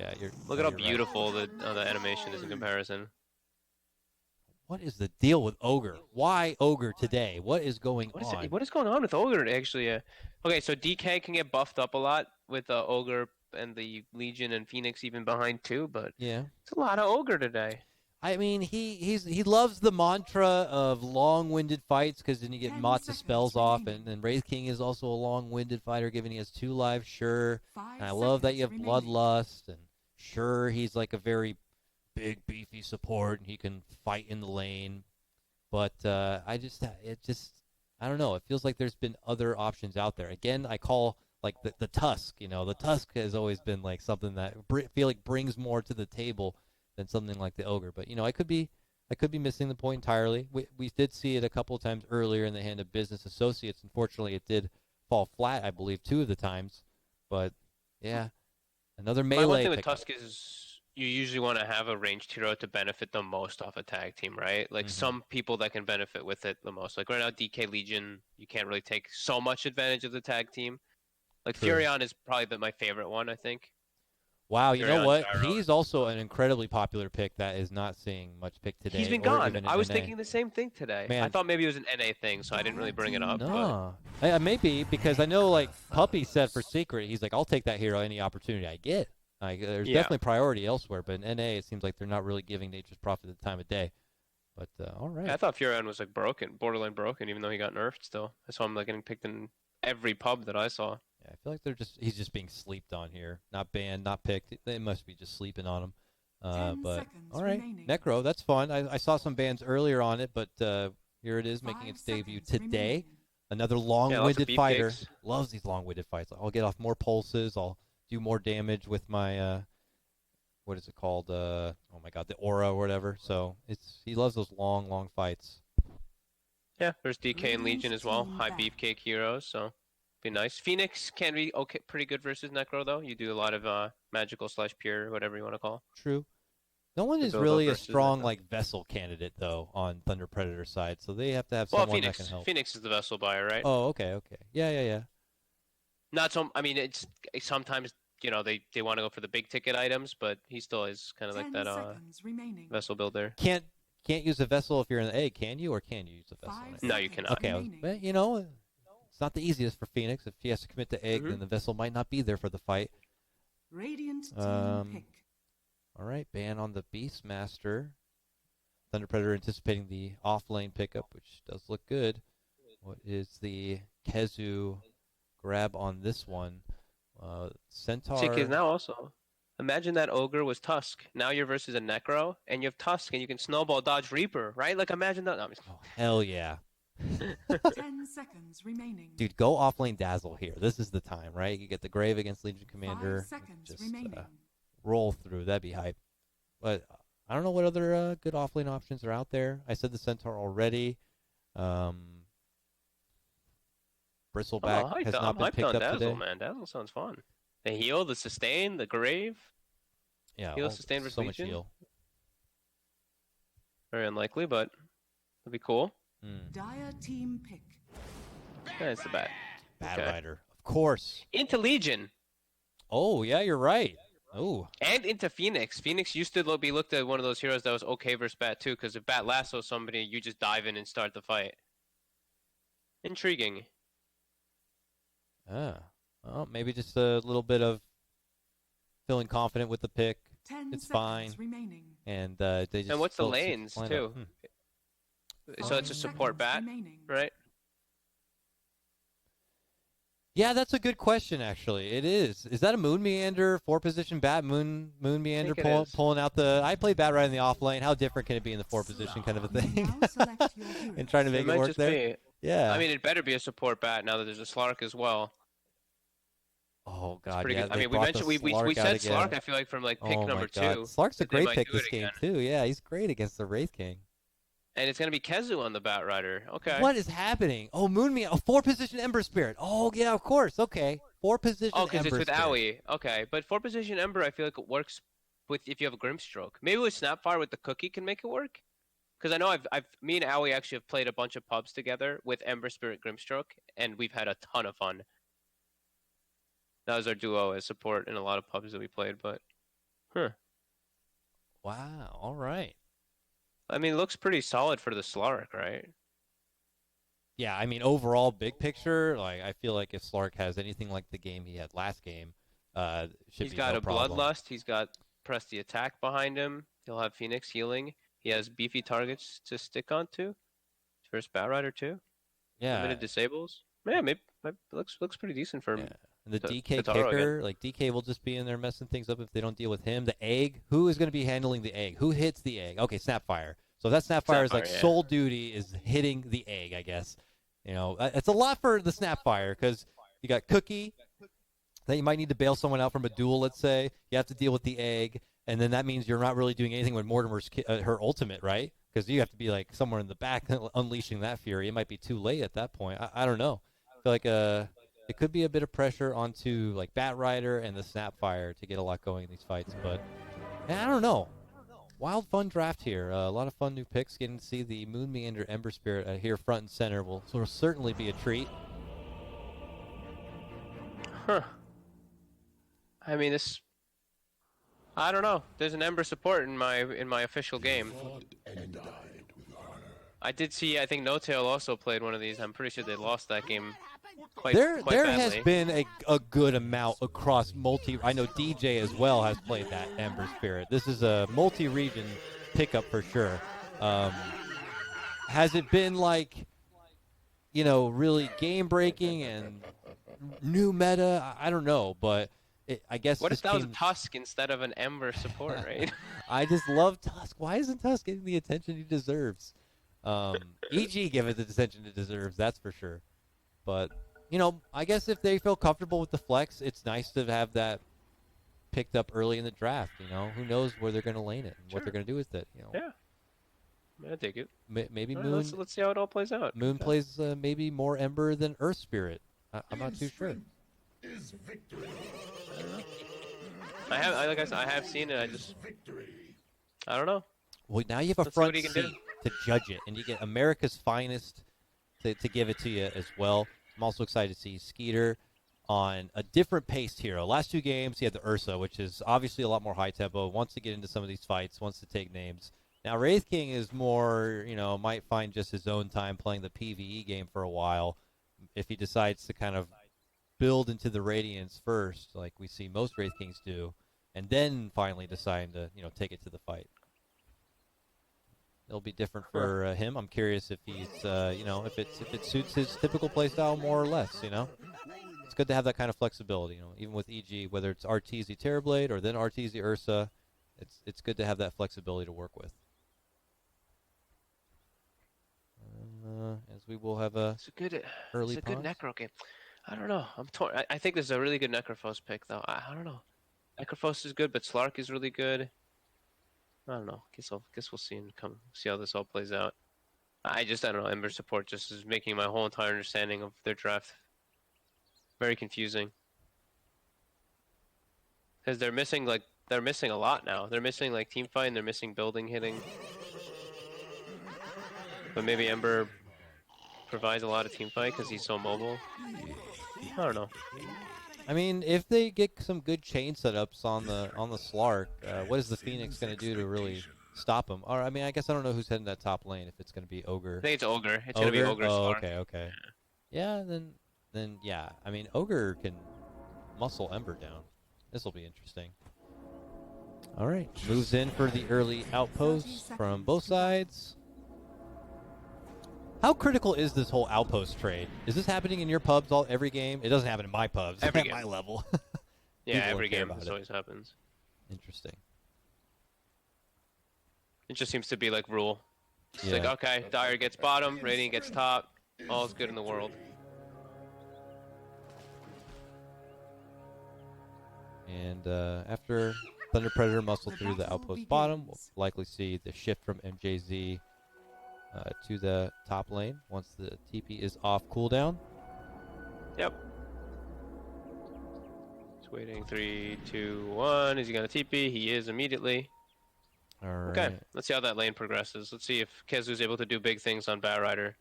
Yeah, Look no, at how you're right. beautiful the animation is in comparison. What is the deal with Ogre? Why Ogre today? What is going What is it? on? What is going on with Ogre actually? Okay, so DK can get buffed up a lot with Ogre and the Legion and Phoenix even behind too, but Yeah. it's a lot of Ogre today. I mean, he loves the mantra of long-winded fights because then you get 10 Matza spells seconds off, remaining. and Wraith King is also a long-winded fighter, given he has 2 lives. Sure, and 5 I love that you seconds have remaining. Bloodlust, and sure he's like a very big, beefy support, and he can fight in the lane. But I don't know. It feels like there's been other options out there. Again, I call like the Tusk. The Tusk has always been like something that feel like brings more to the table than something like the Ogre. But I could be missing the point entirely. We did see it a couple of times earlier in the hand of Business Associates. Unfortunately, it did fall flat. I believe 2 of the times. But yeah, another My one melee thing with pickup. Tusk is you usually want to have a ranged hero to benefit the most off a tag team, right? Like Hmm. some people that can benefit with it the most. Like right now, DK Legion, you can't really take so much advantage of the tag team. Like True. Furion is probably my favorite one, I think. Wow, you know Furion what? Gyro. He's also an incredibly popular pick that is not seeing much pick He's today been or gone. even in I was NA. thinking the same thing today. I Man, thought maybe it was an NA thing, so I didn't really Dire bring it team up, pick. but no. Maybe because I know like Puppy said for Secret, he's like, I'll take that hero any opportunity I get. Like, there's yeah. definitely priority elsewhere, but in NA it seems like they're not really giving Nature's Prophet the time of day. But all I right. thought Furion was like broken, borderline broken, even though he got nerfed still. I saw him like getting picked in every pub that I saw. Yeah, I feel like he's just being sleeped on here. Not banned, not picked. They must be just sleeping on him. 10 But all seconds right, remaining. Necro, that's fun. I saw some bans earlier on it, but here it is making 5 its debut seconds today. remaining. Another Yeah, lots of long-winded fighter. beefcakes. Loves these long-winded fights. I'll get off more pulses. I'll do more damage with my what is it called? Oh my God, the aura or whatever. So he loves those long, long fights. Yeah, there's DK and Radiant Legion as well. team High back. beefcake heroes, so be nice. Phoenix can be okay, pretty good versus Necro though. You do a lot of magical slash pure, whatever you want to call True. No one the is build up really a versus strong Necro. like vessel candidate though on Thunder Predator side, so they have to have Well, someone that can Phoenix. help. Phoenix is the vessel buyer, right? Oh, okay, okay. Yeah, yeah, yeah. Not so. I mean, it's sometimes they want to go for the big ticket items, but he still is kind of like 10 that seconds remaining. vessel builder. Can't use a vessel if you're in the A, can you? Or can you use a vessel in 5 A? No, you seconds cannot. Okay, remaining. but it's not the easiest for Phoenix. If he has to commit to egg, Hmm. then the vessel might not be there for the fight. Radiant team Um, pick. all right, ban on the Beastmaster. Thunder Predator anticipating the off lane pickup, which does look good. What is the Kezu grab on this one? See, because Centaur. now also, imagine that ogre was Tusk. Now you're versus a Necro, and you have Tusk, and you can snowball dodge Reaper, right? Like imagine that. No, Oh, hell yeah. 10 seconds remaining. Dude, go offlane Dazzle here. This is the time, right? You get the Grave against Legion 5 Commander. seconds Just remaining. roll through. That'd be hype. But I don't know what other good offlane options are out there. I said the Centaur already. Um, Bristleback has I'm not been hyped picked on up Dazzle, today. man. Dazzle sounds fun. The heal, the sustain, the grave. Yeah, Heal, sustain versus so much Legion. heal. Very unlikely, but it'd be cool. Mm. Dire team pick. Yeah, it's the bat. Bad Okay. Rider, of course. Into Legion. Oh yeah, you're right. Oh, And into Phoenix. Phoenix used to be looked at one of those heroes that was okay versus Bat too, because if Bat lassos somebody, you just dive in and start the fight. Intriguing. ah. Well, maybe just a little bit of feeling confident with the pick. 10 It's seconds fine, remaining. and they And just what's the built such a lanes lineup. too? So 5 it's a support seconds bat, remaining. right? Yeah, that's a good question. Actually, it is. Is that a Moon Meander 4 position bat? Moon I Meander think it is. pulling out the. I played bat right in the off lane. How different can it be in the 4 position kind of a You may thing? now select your hero. And trying to It make it might work just there. be. I Yeah. mean, it better be a support bat now that there's a Slark as well. Oh It's God, pretty yeah. good. I They mean, we brought the mentioned we Slark out said again. Slark. I feel like from like pick Oh my number God, 2 Slark's a that they great might pick do it this game again. too. Yeah, he's great against the Wraith King. And it's gonna be Kezu on the Bat Rider. Okay. What is happening? Oh, Moonme, a 4 position Ember Spirit. Oh yeah, of course. Okay, 4 position Oh, because it's Ember with Spirit. Owie. Okay, but 4 position Ember, I feel like it works with if you have a Grimstroke. Maybe with Snapfire with the cookie can make it work. Because I know me and Owie actually have played a bunch of pubs together with Ember Spirit Grimstroke, and we've had a ton of fun. That was our duo as support in a lot of pubs that we played, but Huh. Wow. All right. I mean, it looks pretty solid for the Slark, right? Yeah, I mean, overall, big picture, like I feel like if Slark has anything like the game he had last game, should He's be got no a problem. Bloodlust. He's got Press the Attack behind him. He'll have Phoenix healing. He has beefy targets to stick onto. First Batrider too. Yeah, Limited disables. Yeah, maybe looks pretty decent for yeah. And the DK Kataro again. kicker, like DK will just be in there messing things up if they don't deal with him. The egg, who is going to be handling the egg? Who hits the egg? Okay, Snapfire. So that Snapfire is like Sapphire, yeah. sole duty is hitting the egg, I guess. You know, it's a lot for the Snapfire because you got Cookie, that you might need to bail someone out from a duel, let's say. You have to deal with the egg, and then that means you're not really doing anything with Mortimer's her ultimate, right? Because you have to be like somewhere in the back unleashing that fury. It might be too late at that point. I don't know. I feel like it could be a bit of pressure onto like Batrider and the Snapfire to get a lot going in these fights, but I don't know. Wild fun draft here. A lot of fun new picks. Getting to see the Moon Meander Ember Spirit here front and center will certainly be a treat. Huh. I mean, this. I don't know. There's an Ember support in my official game. I did see. I think No Tail also played one of these. I'm pretty sure they lost that game quite There badly. has been a good amount across multi. I know DJ as well has played that Ember Spirit. This is a multi-region pickup for sure. Has it been like, really game breaking and new meta? I don't know, but I guess What this if that was team's- Tusk instead of an Ember support, right? I just love Tusk. Why isn't Tusk getting the attention he deserves? EG give it the attention it deserves, that's for sure. But, I guess if they feel comfortable with the flex, it's nice to have that picked up early in the draft. Who knows where they're going to lane it and what they're going to do with it. Yeah. I take it. Maybe All right, Moon let's see how it all plays out. Moon plays maybe more Ember than Earth Spirit. I'm not too sure. Like I said, I have seen it. I don't know. Well, now you have a Let's see what front he can seat do. to judge it, and you get America's finest to give it to you as well. I'm also excited to see Skeeter on a different paced hero. Last two games, he had the Ursa, which is obviously a lot more high tempo, wants to get into some of these fights, wants to take names. Now, Wraith King is more, might find just his own time playing the PvE game for a while if he decides to kind of build into the Radiance first, like we see most Wraith Kings do, and then finally decide to, take it to the fight. It'll be different for him. I'm curious if he's, if it suits his typical playstyle more or less. It's good to have that kind of flexibility. Even with EG, whether it's Arteezy Terrorblade or then Arteezy Ursa, it's good to have that flexibility to work with. As we will have a early it's a good pause. Necro game. I don't know. I'm torn. I think this is a really good Necrophos pick, though. I don't know. Necrophos is good, but Slark is really good. I don't know. Guess we'll see and see how this all plays out. I don't know. Ember support just is making my whole entire understanding of their draft very confusing. Because they're missing a lot now. They're missing like team fight and they're missing building hitting. But maybe Ember provides a lot of team fight because he's so mobile. I don't know. I mean, if they get some good chain setups on the Slark, what is the Phoenix going to do to really stop him? Or I mean, I guess I don't know who's heading that top lane. If it's going to be Ogre, I think it's Ogre. It's gonna be Ogre. Oh, Slark. okay. Yeah, then yeah. I mean, Ogre can muscle Ember down. This will be interesting. All right, moves in for the early outposts from both sides. How critical is this whole outpost trade? Is this happening in your pubs every game? It doesn't happen in my pubs Every at game. my level. Yeah, People every don't care game about this it. always happens. Interesting. It just seems to be like rule. It's Yeah. like, okay, Dire gets bottom, Radiant gets top, all's good in the world. And after Thunder Predator muscle through the outpost bottom, we'll likely see the shift from MJZ to the top lane once the TP is off cooldown. Yep. Just waiting. 3, 2, 1. Is he gonna TP? He is immediately. All right. Okay, let's see how that lane progresses. Let's see if Kezu's able to do big things on Batrider.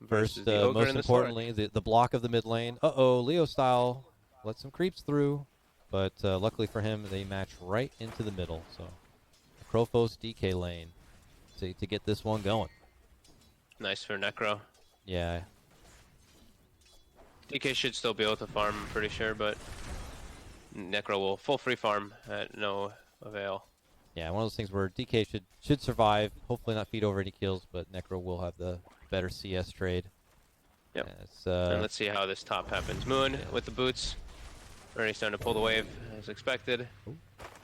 First, most importantly, the block of the mid lane. Uh-oh, Leo style. Let some creeps through. but luckily for him, they match right into the middle. So Crofos DK lane to get this one going. Nice for Necro. Yeah. DK should still be able to farm, I'm pretty sure, but Necro will full free farm at no avail. Yeah, one of those things where DK should survive. Hopefully not feed over any kills, but Necro will have the better CS trade. Yep. Yeah, And let's see how this top happens. Moon with the boots. Already starting to pull the wave as expected.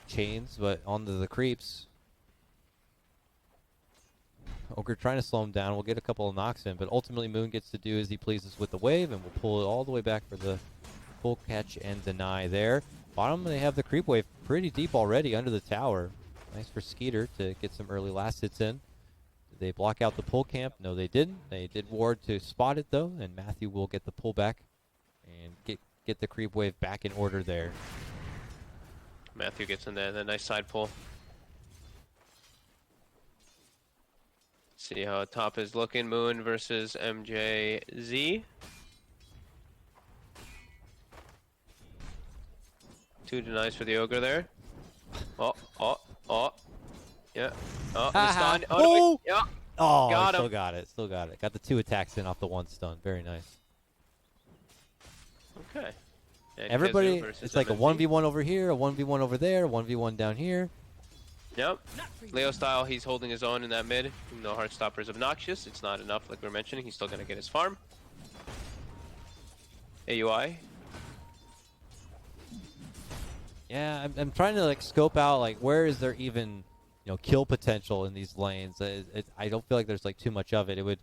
chains, but onto the creeps. Ogre trying to slow him down. We'll get a couple of knocks in, but ultimately Moon gets to do as he pleases with the wave, and we'll pull it all the way back for the full catch and deny there. Bottom, they have the creep wave pretty deep already under the tower. Nice for Skeeter to get some early last hits in. Did they block out the pull camp? No, they didn't. They did ward to spot it, though, and Matthew will get the pull back and get the creep wave back in order there. Matthew gets in there, the nice side pull. See how top is looking. Moon versus MJZ. 2 denies for the Ogre there. Oh. Yeah. Oh, the stun. Oh, no, wait. Yeah. Oh, Got him. Still got it. Got the 2 attacks in off the 1 stun. Very nice. Okay. And Everybody, Kezu versus it's like a MNZ. 1v1 over here, a 1v1 over there, 1v1 down here. Yep. Leo style, he's holding his own in that mid. Even though Heartstopper is obnoxious, it's not enough like we were mentioning. He's still going to get his farm. AUI. Yeah, I'm trying to like scope out like where is there even, kill potential in these lanes. I don't feel like there's like too much of it. It would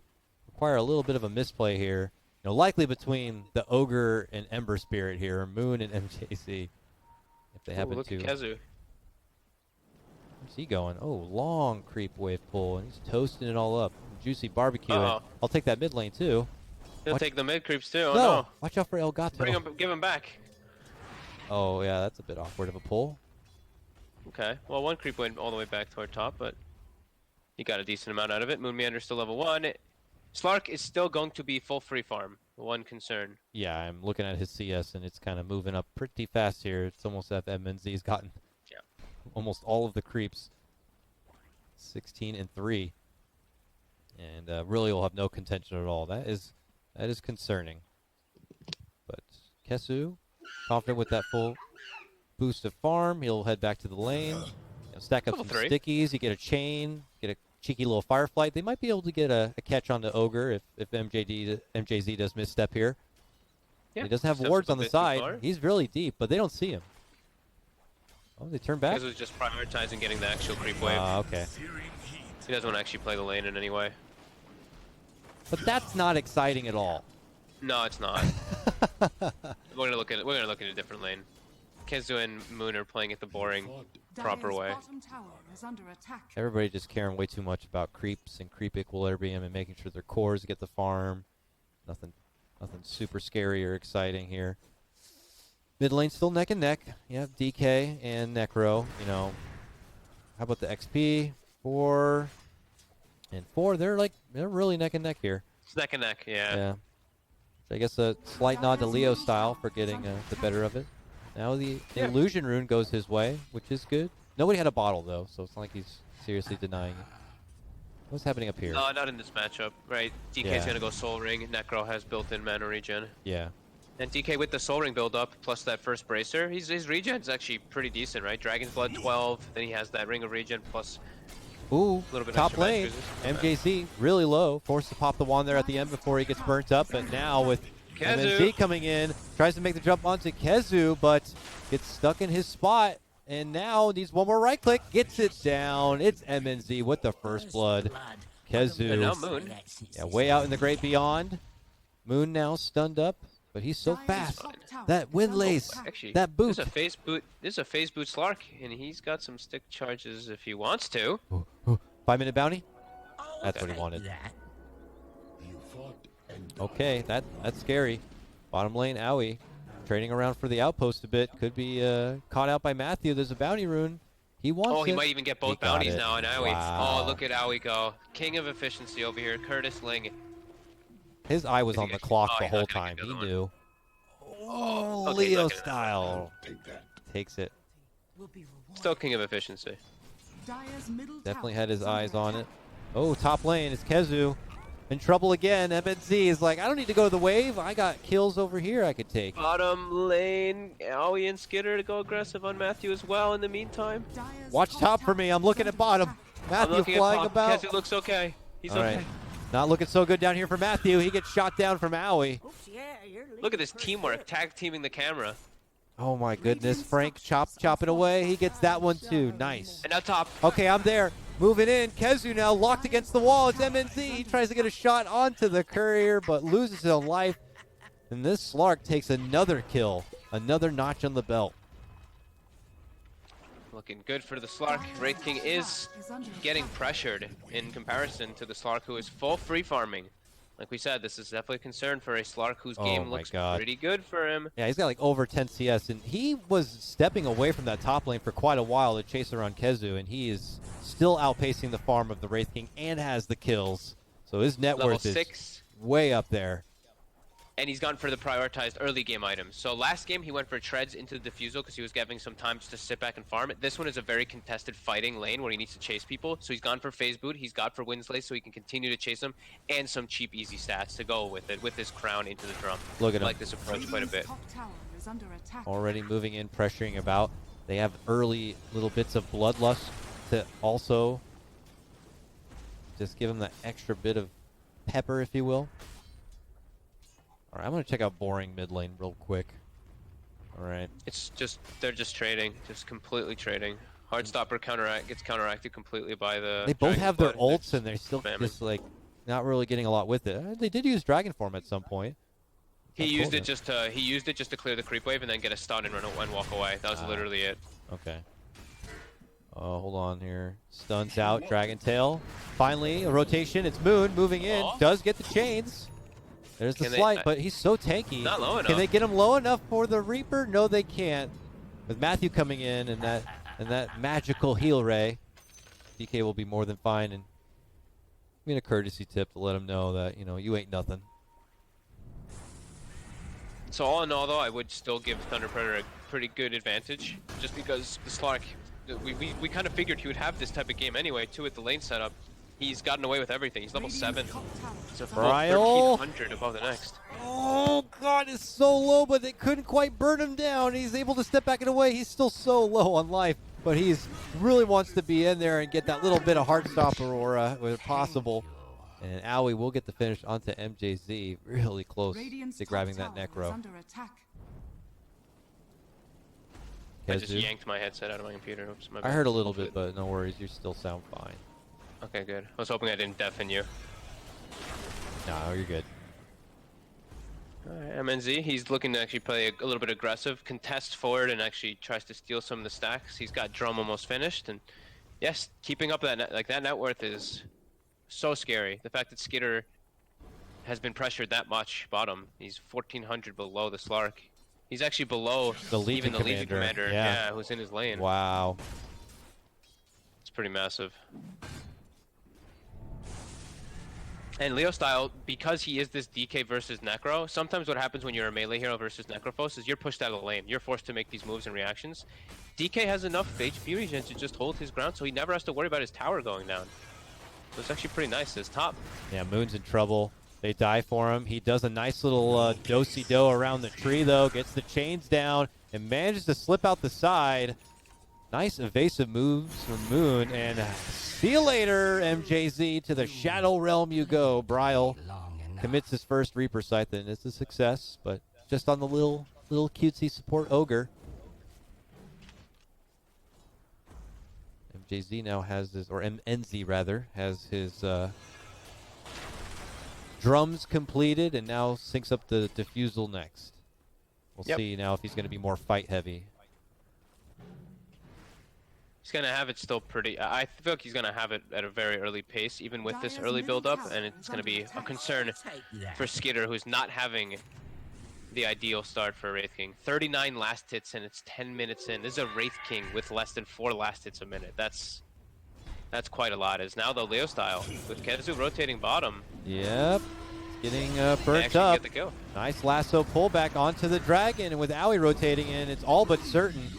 require a little bit of a misplay here. Likely between the Ogre and Ember Spirit here, or Moon and MJC, if they happen Look to. at Kezu. Where's he going? Oh, long creep wave pull, and he's toasting it all up. Juicy barbecue. Uh-oh. I'll take that mid lane too. He'll Watch- take the mid creeps too. Oh no, no. watch out for Elgato. Give him back. Oh yeah, that's a bit awkward of a pull. Okay. Well, 1 creep went all the way back toward top, but he got a decent amount out of it. Moon Meander's still level 1. Slark is still going to be full free farm. One concern. Yeah, I'm looking at his CS, and it's kind of moving up pretty fast here. It's almost as if MNZ's gotten almost all of the creeps. 16 and 3. And really will have no contention at all. That is concerning. But Kesu, confident with that full boost of farm. He'll head back to the lane. Stack up Level some 3. stickies. You get a chain. Get a cheeky little fireflight. They might be able to get a catch on the Ogre if MJZ does misstep here. Yeah, He doesn't have steps wards a on the bit too side. far. He's really deep, but they don't see him. Oh, they turn back? Kezu's just prioritizing getting the actual creep wave. Okay. He doesn't want to actually play the lane in any way. But that's not exciting at all. No, it's not. We're gonna look at a different lane. Kezu and Moon are playing it the boring, proper Dire's way. bottom tower is under attack. Everybody just caring way too much about creeps and creep equilibrium and making sure their cores get the farm. Nothing super scary or exciting here. Mid lane still neck and neck. Yeah, DK and Necro. How about the XP? 4 and 4. They're really neck and neck here. It's neck and neck, yeah. Yeah. So I guess a slight nod to Leo style for getting the better of it. Now the illusion rune goes his way, which is good. Nobody had a bottle though, so it's not like he's seriously denying it. What's happening up here? No, not in this matchup, right? DK's Yeah. gonna go Soul Ring. Necro has built-in mana regen. Yeah. And DK with the Soul Ring build up, plus that first Bracer, his regen's actually pretty decent, right? Dragon's Blood 12, then he has that Ring of Regen, plus Ooh, little bit top extra lane. match MJZ really low, forced to pop the wand there at the end before he gets burnt up. But now with Kezu. MNZ coming in, tries to make the jump onto Kezu, but gets stuck in his spot. And now needs one more right click, gets it down. It's MNZ with the first blood. And now Kezu, Moon. yeah, way out in the great beyond. Moon now stunned up, but he's so Dire's fast. top tower That is wind under lace, attack. Actually, that boot. This is a phase boot. This is a phase boot Slark, and he's got some stick charges if he wants to. Ooh, ooh. 5-minute bounty? That's what he wanted. Okay, that's scary. Bottom lane, Owie. Trading around for the outpost a bit. Could be caught out by Matthew. There's a bounty rune. He wants Oh, he it. might even get He both got bounties it. now on Owie. Wow. Oh, look at Owie go. King of efficiency over here, Curtis Ling. His eye was Is he on the actually- clock oh, the he's whole not gonna time. get He the other one. knew. Oh, Okay, he's Leo not gonna- style. takes it. Will be rewarded. Still king of efficiency. Dire's middle Definitely tower had his is under eyes on it. attack. Oh, top lane is Kezu. In trouble again. MNZ is like, I don't need to go to the wave. I got kills over here I could take. Bottom lane, Aoi and Skitter to go aggressive on Matthew as well in the meantime. Dire's Watch top for tower me. I'm is looking at under bottom. attack. I'm Matthew looking flying at about. Kezu looks okay. He's All okay. right. Not looking so good down here for Matthew. He gets shot down from Aoi. Look at this teamwork, tag teaming the camera. Oh my goodness. Frank chopping away. He gets that one too. Nice. And now top. Okay, I'm there. Moving in. Kezu now locked against the wall. It's MNZ. He tries to get a shot onto the courier, but loses his own life. And this Slark takes another kill. Another notch on the belt. Looking good for the Slark. Wraith King is getting pressured in comparison to the Slark, who is full free farming. Like we said, this is definitely a concern for a Slark whose Oh game my looks God. pretty good for him. Yeah, he's got like over 10 CS, and he was stepping away from that top lane for quite a while to chase around Kezu, and he is still outpacing the farm of the Wraith King and has the kills. So his net Level worth is 6. way up there. And he's gone for the prioritized early game items. So last game he went for treads into the defusal because he was getting some time just to sit back and farm it. This one is a very contested fighting lane where he needs to chase people. So he's gone for phase boot. He's got for Winsley so he can continue to chase them, and some cheap easy stats to go with it, with his crown into the drum. Look at I him. like this approach quite a bit. Top tower is under attack. Already moving in, pressuring about. They have early little bits of bloodlust to also just give him that extra bit of pepper, if you will. All right, I'm going to check out boring mid lane real quick. All right. It's just, they're just trading, just completely trading. Heartstopper gets counteracted completely by the They both Dragon's have their Blood. ults, and they're still spamming. just like not really getting a lot with it. They did use Dragon Form at some point. He Dakota. used it just to clear the creep wave and then get a stun and run and walk away. That was literally it. Okay. Oh, hold on here. Stuns out, Dragon Tail. Finally, a rotation. It's Moon moving in. Does get the chains. There's the Can they- slight, but he's so tanky. Not low Can enough. they get him low enough for the Reaper? No, they can't. With Matthew coming in and that magical heal ray, DK will be more than fine. And I mean a courtesy tip to let him know that you ain't nothing. So all in all, though, I would still give Thunder Predator a pretty good advantage, just because the Slark, we kind of figured he would have this type of game anyway, too, with the lane setup. He's gotten away with everything. He's level 7. He's a full Bryle. 1300 above the next. Oh, God, it's so low, but they couldn't quite burn him down. He's able to step back and away. He's still so low on life, but he's really wants to be in there and get that little bit of Heartstopper aura where possible. And Aoi will get the finish onto MJZ, really close Radiant's to top grabbing that tower is Necro. under attack. I just Kezu. yanked my headset out of my computer. Oops, my I bad. heard a little bit, but no worries. You still sound fine. Okay, good. I was hoping I didn't deafen you. No, you're good. Alright, MNZ, he's looking to actually play a little bit aggressive, contest forward, and actually tries to steal some of the stacks. He's got drum almost finished, and yes, keeping up that that net worth is so scary. The fact that Skitter has been pressured that much bottom, he's 1400 below the Slark. He's actually below The Legion even the Legion Commander, Commander, yeah. who's in his lane. Wow. It's pretty massive. And Leo style, because he is this DK versus Necro, sometimes what happens when you're a melee hero versus Necrophos is you're pushed out of the lane. You're forced to make these moves and reactions. DK has enough HP regen to just hold his ground, so he never has to worry about his tower going down. So it's actually pretty nice. His top. Yeah, Moon's in trouble. They die for him. He does a nice little do-si-do around the tree, though. Gets the chains down and manages to slip out the side. Nice evasive moves from Moon. And see you later, MJZ. To the Shadow Realm you go. Bryle commits his first Reaper Scythe, and it's a success, but just on the little cutesy support Ogre. MJZ now has his, or MNZ rather, has his drums completed and now syncs up the defusal next. We'll Yep. see now if he's going to be more fight heavy. He's gonna have it still pretty. I feel like he's gonna have it at a very early pace, even with this early build-up, and it's gonna be a concern for Skitter, who's not having the ideal start for Wraith King. 39 last hits, and it's 10 minutes in. This is a Wraith King with less than 4 last hits a minute. That's quite a lot. Is now the Leo style with Kezu rotating bottom. Yep. Getting They burnt actually up. get the kill. Nice lasso pullback onto the dragon, and with Aoi rotating in, it's all but certain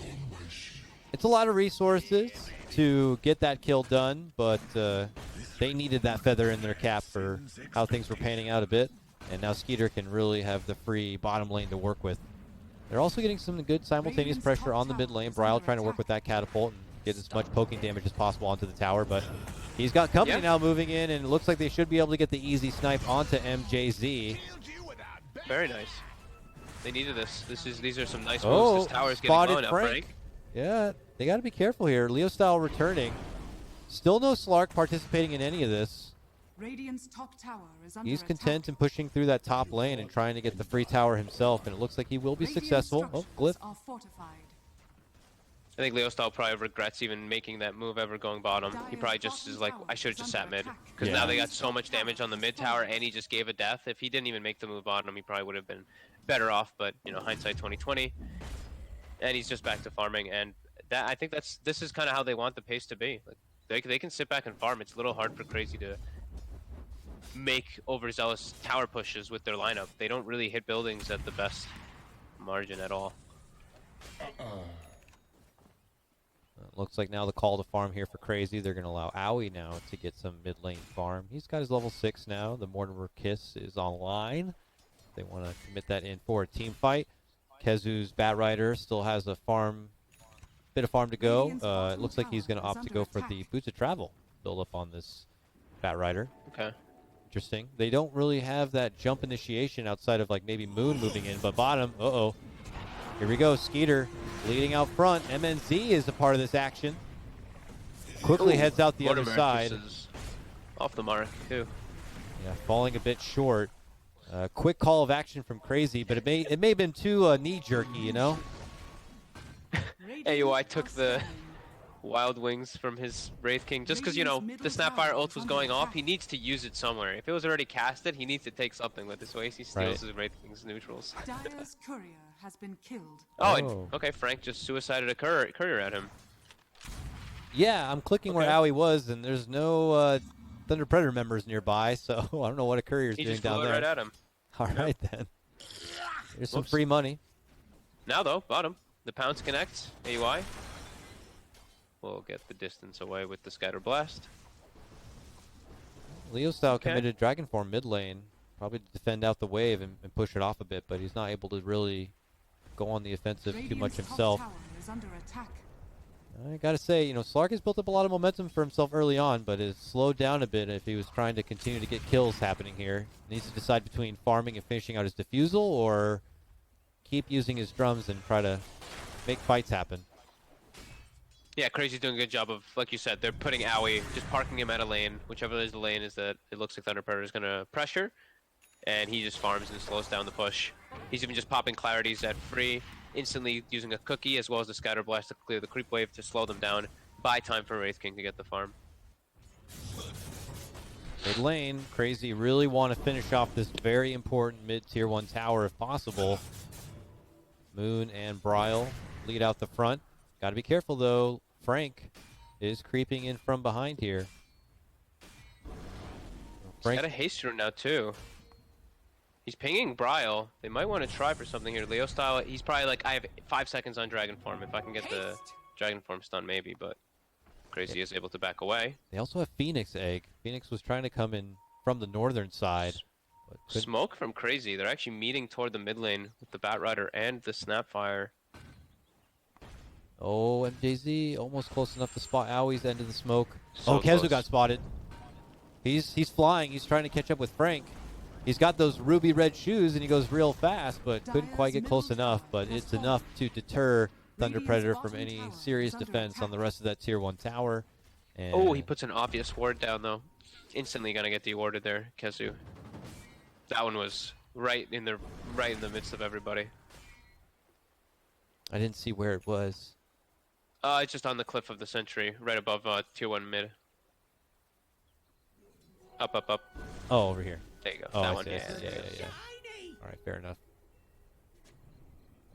It's a lot of resources to get that kill done, but they needed that feather in their cap for how things were panning out a bit. And now Skeeter can really have the free bottom lane to work with. They're also getting some good simultaneous pressure on the mid lane. Bryle trying to work with that catapult and get as much poking damage as possible onto the tower, but he's got company now moving in, and it looks like they should be able to get the easy snipe onto MJZ. Very nice. They needed this. These are some nice moves. This tower's getting low now, Frank. Yeah, they got to be careful here. Leo Style returning. Still no Slark participating in any of this. Radiant's top tower is under He's attack. content in pushing through that top lane and trying to get the free tower himself, and it looks like he will be successful. Oh, Glyph. Are fortified. I think Leo Style probably regrets even making that move ever going bottom. He probably just is like, I should have just sat mid. Because now they got so much damage on the mid tower and he just gave a death. If he didn't even make the move bottom, he probably would have been better off. But, you know, hindsight 2020. And he's just back to farming. And that I think this is kind of how they want the pace to be. Like they can sit back and farm. It's a little hard for Crazy to make overzealous tower pushes with their lineup. They don't really hit buildings at the best margin at all. Looks like now the call to farm here for Crazy. They're going to allow Owie now to get some mid lane farm. He's got his level 6 now. The Mortimer Kiss is online. They want to commit that in for a team fight. Kezu's Batrider still has a bit of farm to go. It looks like he's going to opt to go for the Boots of Travel build up on this Batrider. Okay. Interesting. They don't really have that jump initiation outside of like maybe Moon moving in, but bottom, here we go. Skeeter leading out front. MNZ is a part of this action. Quickly heads out the other side. Is off the mark, too. Yeah, falling a bit short. Quick call of action from Crazy, but it may have been too knee-jerky, you know? AUI took the Wild Wings from his Wraith King just because, you know, the Snapfire ult was going off. He needs to use it somewhere. If it was already casted, he needs to take something with this way. He steals his Wraith King's neutrals. Dire's courier has been killed. Oh, okay. Frank just suicided a courier at him. Yeah, I'm clicking where Owie was, and there's no Thunder Predator members nearby, so I don't know what a courier's doing down there. He just flew right at him. All right, then. There's some free money. Now, though, bottom. The Pounce connects. AUI. We'll get the distance away with the Scatter Blast. Leo Style committed Dragon Form mid lane. Probably to defend out the wave and push it off a bit, but he's not able to really go on the offensive too much himself. I gotta say, you know, Slark has built up a lot of momentum for himself early on, but has slowed down a bit if he was trying to continue to get kills happening here. He needs to decide between farming and finishing out his defusal, or keep using his drums and try to make fights happen. Yeah, Crazy's doing a good job of, like you said, they're putting Owie, just parking him at a lane. Whichever is the lane is that it looks like Thunder Predator is going to pressure, and he just farms and slows down the push. He's even just popping Clarities at free, instantly using a cookie as well as the Scatter Blast to clear the creep wave to slow them down, buy time for Wraith King to get the farm. Mid lane, Crazy really want to finish off this very important mid-tier 1 tower if possible. Moon and Bryle lead out the front. Got to be careful, though. Frank is creeping in from behind here. He's got a haste rune now, too. He's pinging Bryle. They might want to try for something here. Leo Style, he's probably like, I have 5 seconds on Dragon Form. If I can get the Dragon Form stun, maybe, but Crazy is able to back away. They also have Phoenix Egg. Phoenix was trying to come in from the northern side. Smoke from Crazy. They're actually meeting toward the mid lane with the Batrider and the Snapfire. Oh, MJZ almost close enough to spot Owie's end of the smoke. So Kezu got spotted. He's flying. He's trying to catch up with Frank. He's got those ruby red shoes and he goes real fast, but couldn't quite get close enough. But it's enough to deter Thunder Predator from any serious defense on the rest of that tier 1 tower. And oh, he puts an obvious ward down though. Instantly gonna get dewarded there, Kezu. That one was right in the midst of everybody. I didn't see where it was. It's just on the cliff of the Sentry, right above tier 1 mid. Up. Oh, over here. There you go. Oh, that I one. see, Yeah. All right, fair enough.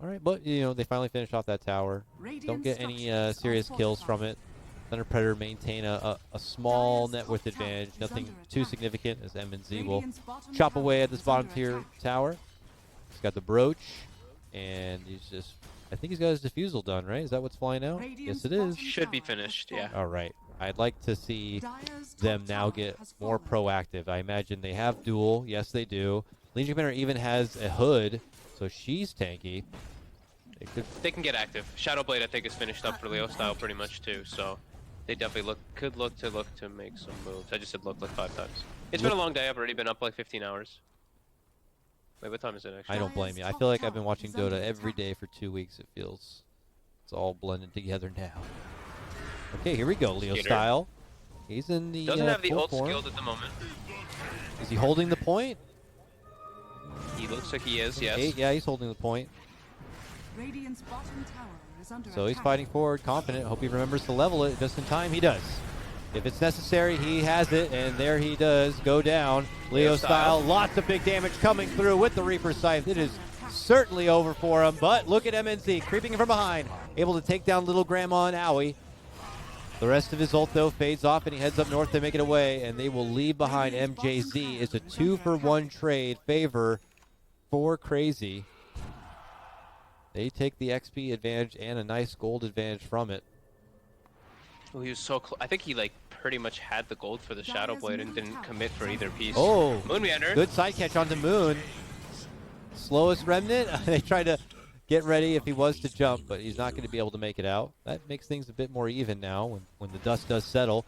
All right, but you know they finally finished off that tower. Don't get any serious kills from it. Thunder Predator maintain a small net worth advantage. Nothing too significant as M&Z will chop away at this bottom tier tower. He's got the brooch, and he's just I think he's got his defusal done, right? Is that what's flying out? Radiant's Yes, it is. bottom Should be tower has finished, yeah. fallen. All right. I'd like to see Dire's top them now tower get has more fallen. proactive. I imagine they have duel. Yes, they do. Legion Commander even has a hood, so she's tanky. It could. They can get active. Shadowblade, I think, is finished up for Leo style pretty much too. So they definitely could look to make some moves. I just said look like 5 times. It's been a long day. I've already been up like 15 hours. Wait, what time is it actually? I don't blame you. I feel like I've been watching Dota every day for 2 weeks. It feels it's all blended together now. Okay, here we go. Leo Skater. style. He's in the Doesn't have the full ult form. skilled at the moment. Is he holding the point? He looks like he is, yes. Yeah, he's holding the point. Radiant's bottom tower is under So he's attack. fighting forward, confident. Hope he remembers to level it just in time. He does. If it's necessary, he has it, and there he does go down. Leo style, lots of big damage coming through with the Reaper Scythe. It is certainly over for him, but look at MNZ creeping in from behind, able to take down little Grandma and Owie. The rest of his ult, though, fades off, and he heads up north to make it away, and they will leave behind MJZ. It's a 2-for-1 trade favor for Crazy. They take the XP advantage and a nice gold advantage from it. Oh, he was so close. I think he like pretty much had the gold for the Shadowblade and didn't commit for either piece. Oh, Moon Meander. good side catch onto Moon. Slowest remnant. They try to get ready if he was to jump, but he's not going to be able to make it out. That makes things a bit more even now when the dust does settle.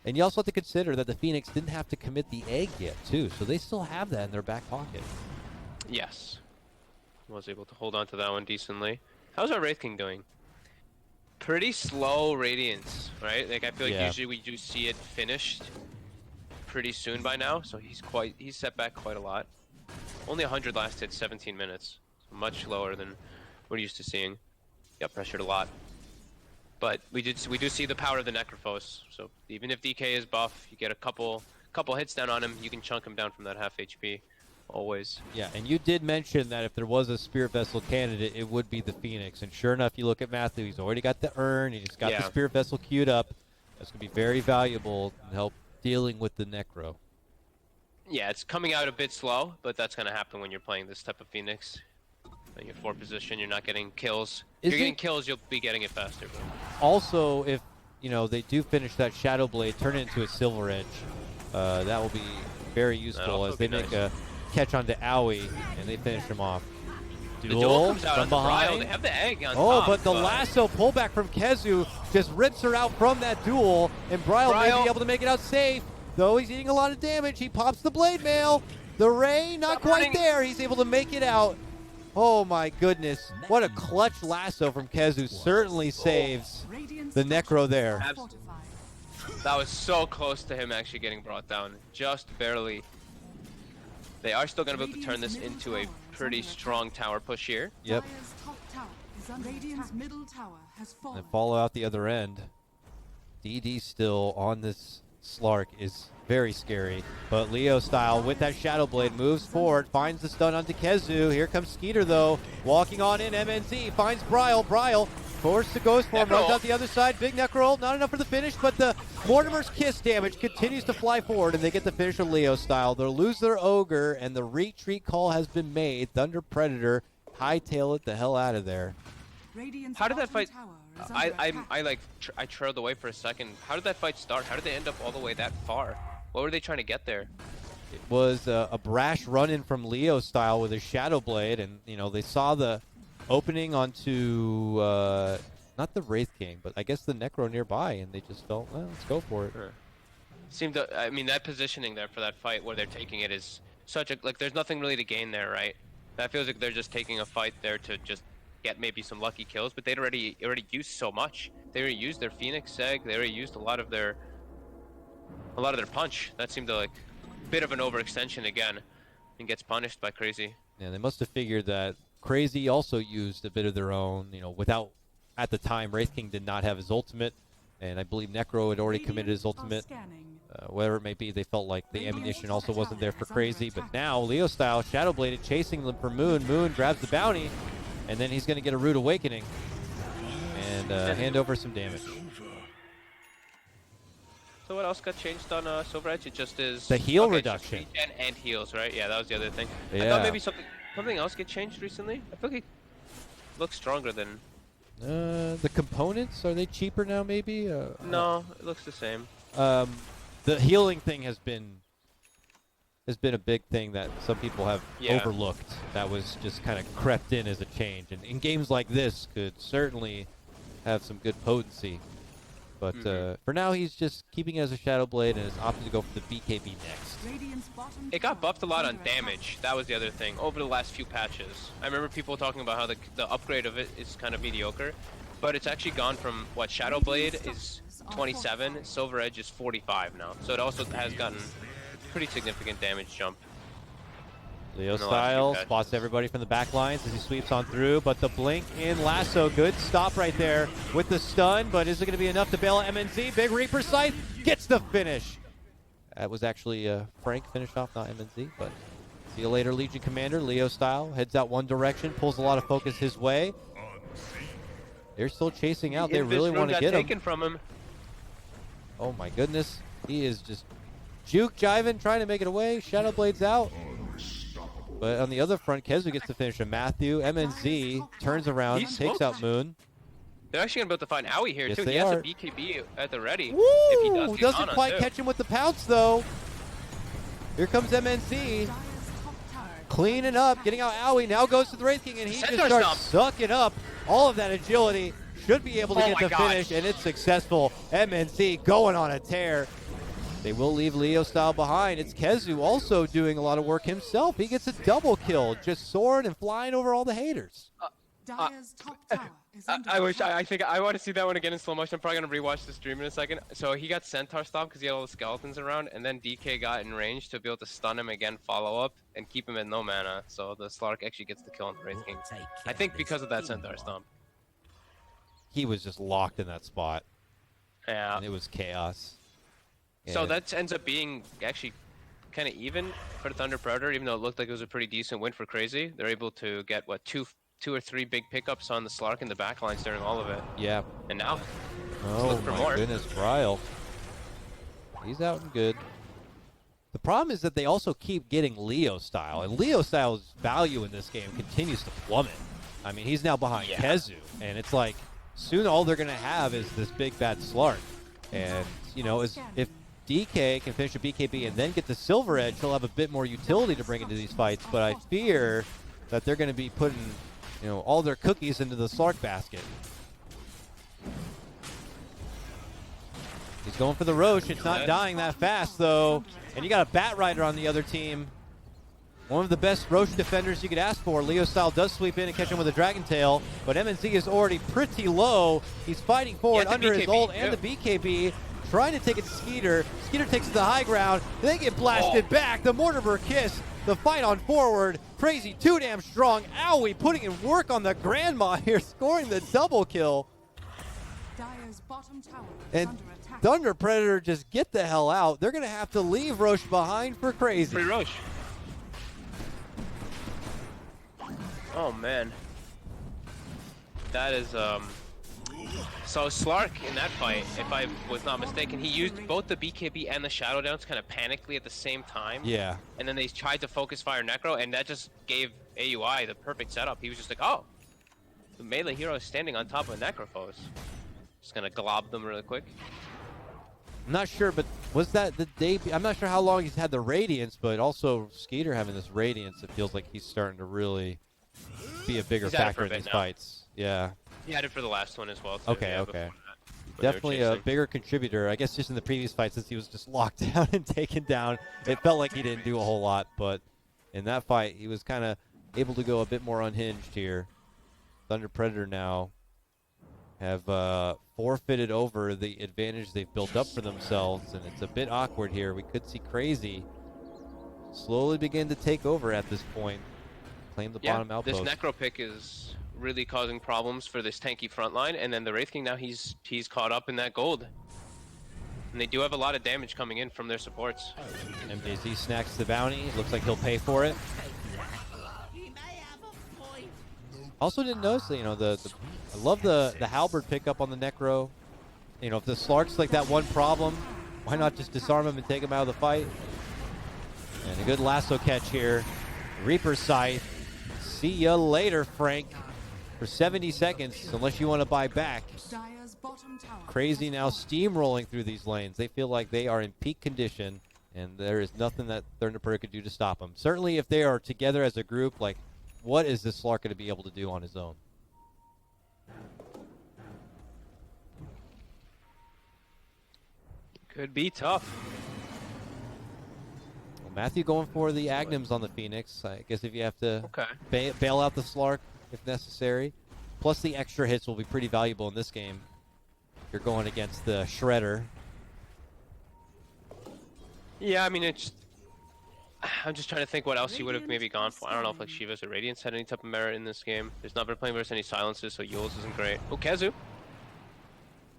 And you also have to consider that the Phoenix didn't have to commit the egg yet, too, so they still have that in their back pocket. Yes. Was able to hold on to that one decently. How's our Wraith King doing? Pretty slow Radiance, right? Like I feel like Yeah. usually we do see it finished pretty soon by now, so he's set back quite a lot. Only 100 lasted 17 minutes. So much slower than we're used to seeing. Got pressured a lot. But we do see the power of the Necrophos. So even if DK is buff, you get a couple hits down on him, you can chunk him down from that half HP. Always. Yeah, and you did mention that if there was a Spirit Vessel candidate, it would be the Phoenix. And sure enough, you look at Matthew, he's already got the urn, he's got the Spirit Vessel queued up. That's going to be very valuable and help dealing with the Necro. Yeah, it's coming out a bit slow, but that's going to happen when you're playing this type of Phoenix. In your 4 position, you're not getting kills. If you're getting kills, you'll be getting it faster. But... Also, if they do finish that Shadow Blade, turn it into a Silver Edge, that will be very useful as they make a catch onto Owie, and they finish him off. The duel comes out from behind. They have the egg on top. But the lasso pullback from Kezu just rips her out from that duel, and Bryle may be able to make it out safe. Though he's eating a lot of damage, he pops the blade mail. The Ray, not quite there. He's able to make it out. Oh my goodness. What a clutch lasso from Kezu. Certainly saves the Necro there. That was so close to him actually getting brought down. Just barely. They are still going to be able to turn this into a pretty strong tower push here. Yep. And follow out the other end. DD still on this Slark is very scary. But Leo style with that Shadow Blade moves forward, finds the stun onto Kezu. Here comes Skeeter though, walking on in. MNZ finds Bryle. Bryle forced to Ghost Form, runs out the other side. Big Necro, not enough for the finish, but the Mortimer's Kiss damage continues to fly forward, and they get the finish of Leo style. They'll lose their Ogre, and the retreat call has been made. Thunder Predator hightail it the hell out of there. How did that fight? I trailed away for a second. How did that fight start? How did they end up all the way that far? What were they trying to get there? It was a brash run-in from Leo style with his Shadow Blade, and they saw the opening onto not the Wraith King, but I guess the Necro nearby, and they just felt, well, let's go for it. Sure. That positioning there for that fight where they're taking it is such a there's nothing really to gain there, right? That feels like they're just taking a fight there to just get maybe some lucky kills, but they'd already used so much. They already used their Phoenix Egg. They already used a lot of their punch. That seemed like a bit of an overextension again, and gets punished by Crazy. Yeah, they must have figured that Crazy also used a bit of their own, without, at the time, Wraith King did not have his ultimate, and I believe Necro had already committed his ultimate. Whatever it may be, they felt like the ammunition also wasn't there for Crazy, but now Leo style, Shadow Bladed, chasing them for Moon. Moon grabs the bounty, and then he's going to get a Rude Awakening and hand over some damage. So what else got changed on Silver Edge? It just is the heal reduction. And heals, right? Yeah, that was the other thing. Yeah. I thought maybe something else get changed recently. I feel like looks stronger than. The components, are they cheaper now? Maybe. No, it looks the same. The healing thing has been a big thing that some people have overlooked. That was just kind of crept in as a change, and in games like this, could certainly have some good potency. But for now, he's just keeping it as a Shadow Blade and has opted to go for the BKB next. Radiant's bottom It got tower buffed a lot is on under attack. damage. That was the other thing over the last few patches. I remember people talking about how the upgrade of it is kind of mediocre, but it's actually gone from what Shadow Blade is 27, Silver Edge is 45 now. So it also has gotten pretty significant damage jump. Leo in the last few Style patches. spots everybody from the back lines as he sweeps on through, but the blink in Lasso, good stop right there with the stun, but is it going to be enough to bail out MNZ? Big Reaper Scythe gets the finish. That was actually Frank finished off, not MNZ, but see you later, Legion Commander. Leo Style heads out one direction, pulls a lot of focus his way. They're still chasing out. They really want to get him. Taken from him. Oh my goodness. He is just juke jiving, trying to make it away. Shadow Blade's out. But on the other front, KheZu gets to finish him. Matthew, MNZ, turns around, He's takes smoked. out Moon. They're actually gonna build to find Owie here Yes, too. they He has are. a BKB at the ready. Woo! If he does, he's Doesn't on us, quite too. catch him with the pounce, though. Here comes MNZ. Dire's top tower Cleaning up, getting out Owie. Now goes to the Wraith King, and he just Centaur starts stomp. sucking up all of that agility. Should be able to Oh get my the gosh. finish, and it's successful. MNZ going on a tear. They will leave Leo Style behind. It's KheZu also doing a lot of work himself. He gets a double kill, just soaring and flying over all the haters. Dire's top tower is under I wish attack. I think I want to see that one again in slow motion. I'm probably gonna rewatch the stream in a second. So he got Centaur stopped because he had all the skeletons around, and then DK got in range to be able to stun him again, follow up, and keep him at no mana. So the Slark actually gets the kill on the Wraith King. I think because of that Centaur stomp. He was just locked in that spot, Yeah. and it was chaos. So And that ends up being actually kind of even for the Thunder Predator, even though it looked like it was a pretty decent win for Crazy. They're able to get what two or three big pickups on the Slark in the backlines during all of it, yeah. and now Oh look for my more. goodness, Bryle. He's out and good. The problem is that they also keep getting Leo Style, and Leo Style's value in this game continues to plummet. I mean, he's now behind Yeah. KheZu, and it's like soon all they're gonna have is this big bad Slark. And you know, if DK can finish a BKB and then get the Silver Edge, he'll have a bit more utility to bring into these fights. But I fear that they're going to be putting, you know, all their cookies into the Slark basket. He's going for the Roche. It's not dying that fast, though. And you got a Bat Rider on the other team. One of the best Roche defenders you could ask for. Leo Style does sweep in and catch him with a Dragon Tail, but MNZ is already pretty low. He's fighting forward the under his BKB, ult and yeah. the BKB, trying to take it to Skeeter. Skeeter takes it to the high ground. They get blasted back. The Mortimer Kiss. The fight on forward. Crazy, too damn strong. Owie putting in work on the Grandma here, scoring the double kill. Dire's bottom tower is And under attack. Thunder Predator just get the hell out. They're going to have to leave Roche behind for Crazy. Free Roche. Oh man. That is so Slark in that fight, if I was not mistaken, he used both the BKB and the Shadow Downs kind of panically at the same time. Yeah. And then they tried to focus fire Necro, and that just gave AUI the perfect setup. He was just like, oh, the melee hero is standing on top of Necrophos. Just gonna glob them really quick. I'm not sure, but was that the day? I'm not sure how long he's had the Radiance, but also Skeeter having this Radiance, it feels like he's starting to really be a bigger He's had it factor for a in bit these now. fights. Yeah. He had it for the last one as well. Too, Okay, yeah, okay. before that, when they were Definitely a chasing. bigger contributor. I guess just in the previous fight, since he was just locked down and taken down, it felt like he didn't do a whole lot. But in that fight, he was kind of able to go a bit more unhinged here. Thunder Predator now have forfeited over the advantage they've built up for themselves, and it's a bit awkward here. We could see Crazy slowly begin to take over at this point, claim the bottom outpost. This Necro pick is really causing problems for this tanky front line, and then the Wraith King now he's caught up in that gold. And they do have a lot of damage coming in from their supports. MJZ snacks the bounty. Looks like he'll pay for it. Also didn't notice, you know, I love the halberd pickup on the Necro. You know, if the Slark's like that one problem, why not just disarm him and take him out of the fight? And a good lasso catch here. Reaper Scythe. See ya later, Frank. for 70 seconds, unless you want to buy back. Dire's bottom tower. Crazy has now fallen. steamrolling through these lanes. They feel like they are in peak condition, and there is nothing that Thunder Predator could do to stop them. Certainly if they are together as a group, like, what is this Slark going to be able to do on his own? Could be tough. Well, Matthew going for the Agnums on the Phoenix. I guess if you have to Okay. bail out the Slark if necessary. Plus the extra hits will be pretty valuable in this game. You're going against the Shredder. Yeah, I mean, I'm just trying to think what else he would have maybe gone for. I don't know if like Shiva's or Radiance had any type of merit in this game. There's not been playing versus any silences, so Yule's isn't great. Oh, Kezu.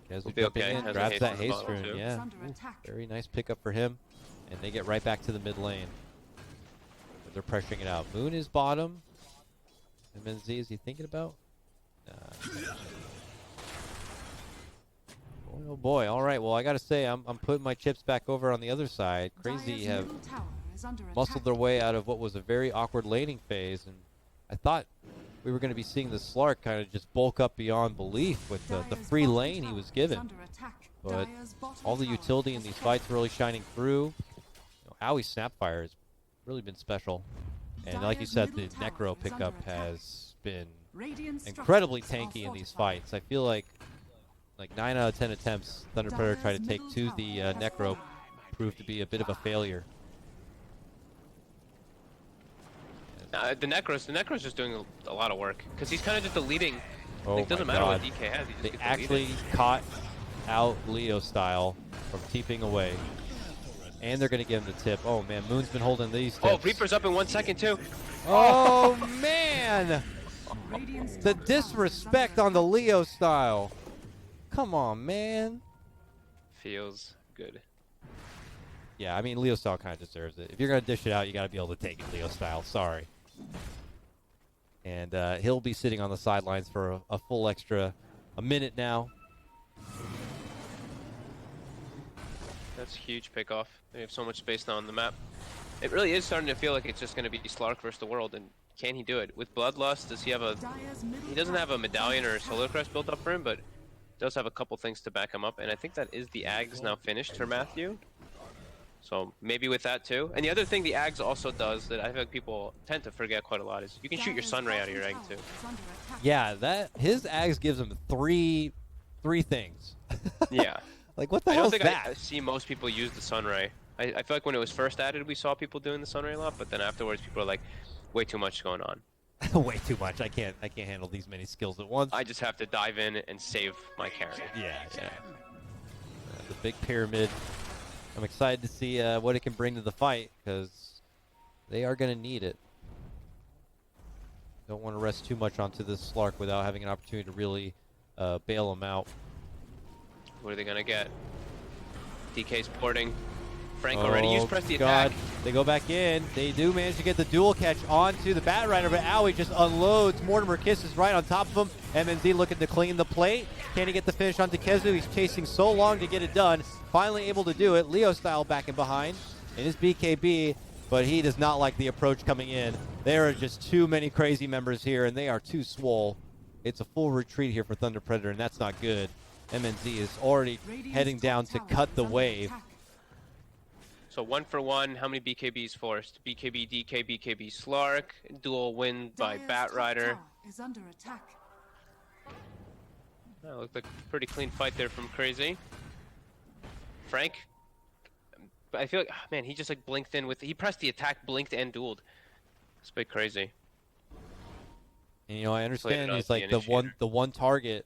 Kezu Will be jumping okay. in, Has a grabs haste that on the haste bottom, rune. too. Yeah, It's under attack. very nice pickup for him. And they get right back to the mid lane. But they're pressuring it out. Moon is bottom. MNZ, is he thinking about? Oh boy, all right. Well, I got to say, I'm putting my chips back over on the other side. Crazy Dire's have middle tower is under muscled attack. their way out of what was a very awkward laning phase. And I thought we were going to be seeing the Slark kind of just bulk up beyond belief with the Dire's free bottom lane he tower was is given. under attack. But Dire's bottom all the tower utility in has these fallen. fights really shining through. Aui's Snapfire has really been special. And like you Dire's said, the middle tower Necro is pickup under attack. has been Radiant incredibly structures tanky are in these fortified. fights. I feel like 9 out of 10 attempts Thunder Predator tried to Dire's take middle to tower the has Necro fallen. proved to be a bit of a failure. The Necro's just doing a lot of work because he's kind of just deleting. Oh It doesn't my matter God. what DK has. He just They gets actually deleted. caught out Leo style from teeping away. And they're going to give him the tip. Oh man, Moon's been holding these tips. Oh, Reaper's up in 1 second too. Oh man! Radiant's The top tower is disrespect under on the attack. Leo style. Come on, man. Feels good. Yeah, I mean, Leo style kind of deserves it. If you're going to dish it out, you got to be able to take it Leo style. Sorry. And he'll be sitting on the sidelines for a full extra minute now. That's a huge pickoff. They have so much space now on the map. It really is starting to feel like it's just going to be Slark versus the world. And can he do it? With Bloodlust, does he have a... Dire's middle He doesn't tower have a is medallion under or a attack. Solar Crest built up for him, but does have a couple things to back him up. And I think that is the Ags now finished for Matthew. So maybe with that too. And the other thing the Ags also does that I feel like people tend to forget quite a lot is you can shoot your Dire's Sunray out of your bottom Egg tower too. is under attack. Yeah, that his Ags gives him three things. Yeah. Like, what the I hell don't is think that? I see most people use the Sunray. I feel like when it was first added, we saw people doing the Sunray a lot, but then afterwards, people are like, way too much going on. Way too much. I can't handle these many skills at once. I just have to dive in and save my carry. Yeah. The big pyramid. I'm excited to see what it can bring to the fight because they are going to need it. Don't want to rest too much onto this Slark without having an opportunity to really bail him out. What are they gonna get? DK's porting. Frank already used press the God. attack. They go back in. They do manage to get the dual catch onto the Bat Rider, but Aoi just unloads. Mortimer kisses right on top of him. MNZ looking to clean the plate. Can he get the finish onto Kezu? He's chasing so long to get it done. Finally able to do it. Leo style back in behind. It is BKB, but he does not like the approach coming in. There are just too many crazy members here, and they are too swole. It's a full retreat here for Thunder Predator, and that's not good. MNZ is already Radiant's heading top down to tower cut is the under wave. attack. So 1 for 1. How many BKBs forced? BKB, DK, BKB, Slark. Dual win by Dire's Bat top Rider. tower is under attack. That looked like a pretty clean fight there from Crazy. Frank. I feel like, man, he just like blinked in with. He pressed the attack, blinked, and dueled. It's a bit crazy. And, you know, I understand out he's the like initiator. the one target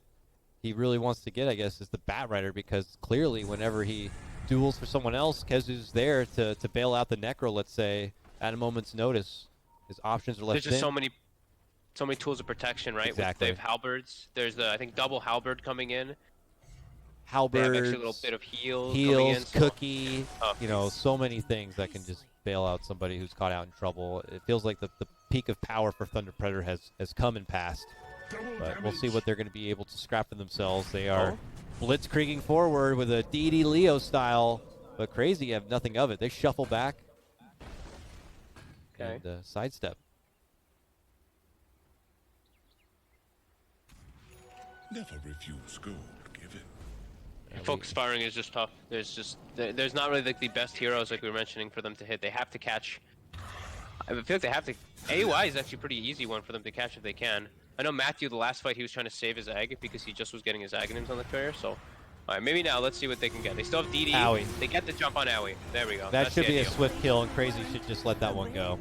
he really wants to get, I guess, is the Bat Rider, because clearly whenever he duels for someone else, Kezu's there to bail out the Necro, let's say, at a moment's notice. His options are left There's just thin. so many tools of protection, right? Exactly. They have halberds. There's the I think double halberd coming in. They have Halberds, actually a little bit of heals coming in. So cookie, tough. you know, so many things that can just bail out somebody who's caught out in trouble. It feels like the peak of power for Thunder Predator has come and passed. But we'll see what they're going to be able to scrap for themselves. They are blitzkrieging forward with a DD Leo style, but Crazy have nothing of it. They shuffle back Okay. and sidestep. Never refuse gold given. Focus firing is just tough. There's not really like the best heroes like we were mentioning for them to hit. They have to catch. I feel like they have to. AUI is actually a pretty easy one for them to catch if they can. I know Matthew, the last fight, he was trying to save his egg because he just was getting his Aghanims on the courier. So, all right, maybe now let's see what they can get. They still have DD. Owie. They get the jump on Owie. There we go. That That's should the be a ideal. swift kill, and Crazy should just let that one go.